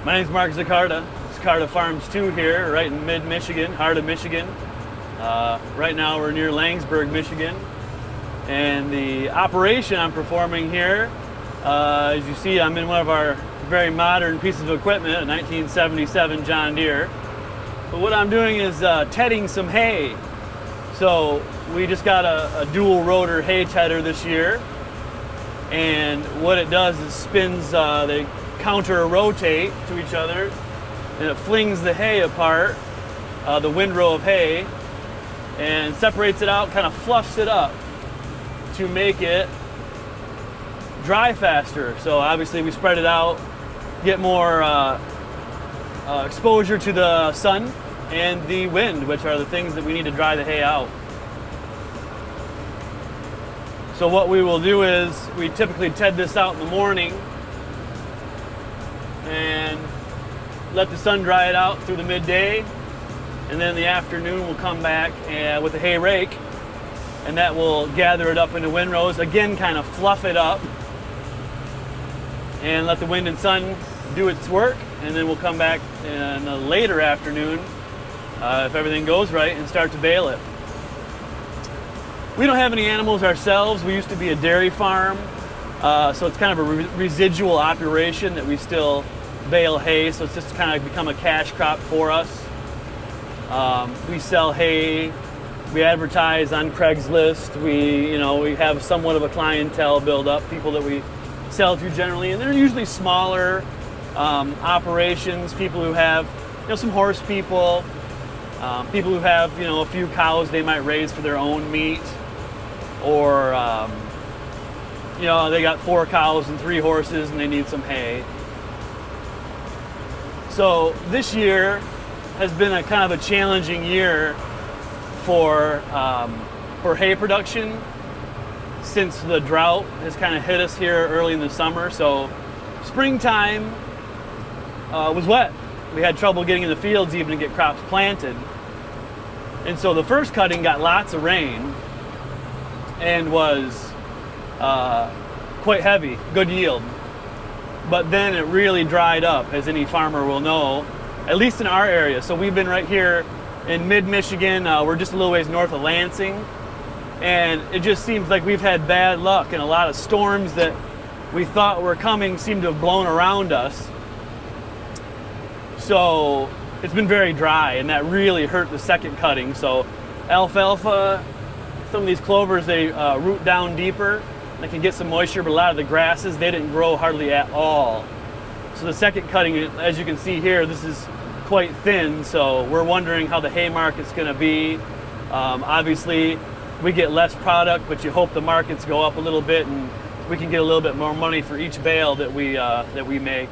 My name's Mark Zacharda Farms 2 here, right in mid-Michigan, heart of Michigan. Right now we're near Langsburg, Michigan. And the operation I'm performing here, as you see, I'm in one of our very modern pieces of equipment, a 1977 John Deere. But what I'm doing is tedding some hay. So we just got a dual rotor hay tedder this year. And what it does is spins, they counter rotate to each other, and it flings the hay apart, the windrow of hay, and separates it out, kind of fluffs it up to make it dry faster. So obviously we spread it out, get more exposure to the sun and the wind, which are the things that we need to dry the hay out. So what we will do is we typically ted this out in the morning and let the sun dry it out through the midday, and then in the afternoon we'll come back with a hay rake, and that will gather it up into windrows, again kind of fluff it up and let the wind and sun do its work, and then we'll come back in the later afternoon, if everything goes right, and start to bale it. We don't have any animals ourselves. We used to be a dairy farm, so it's kind of a residual operation that we still bale hay, so it's just kind of become a cash crop for us. We sell hay, we advertise on Craigslist, we have somewhat of a clientele build up, people that we sell to generally, and they're usually smaller operations, people who have some horse people, people who have a few cows they might raise for their own meat, or they got 4 cows and 3 horses and they need some hay. So this year has been a kind of a challenging year for hay production, since the drought has kind of hit us here early in the summer. So springtime was wet. We had trouble getting in the fields even to get crops planted. And so the first cutting got lots of rain and was quite heavy, good yield. But then it really dried up, as any farmer will know, at least in our area. So we've been right here in mid-Michigan. We're just a little ways north of Lansing. And it just seems like we've had bad luck, and a lot of storms that we thought were coming seem to have blown around us. So it's been very dry, and that really hurt the second cutting. So alfalfa, some of these clovers, they root down deeper. They can get some moisture, but a lot of the grasses, they didn't grow hardly at all. So the second cutting, as you can see here, this is quite thin, so we're wondering how the hay market's going to be. Obviously, we get less product, but you hope the markets go up a little bit and we can get a little bit more money for each bale that we make.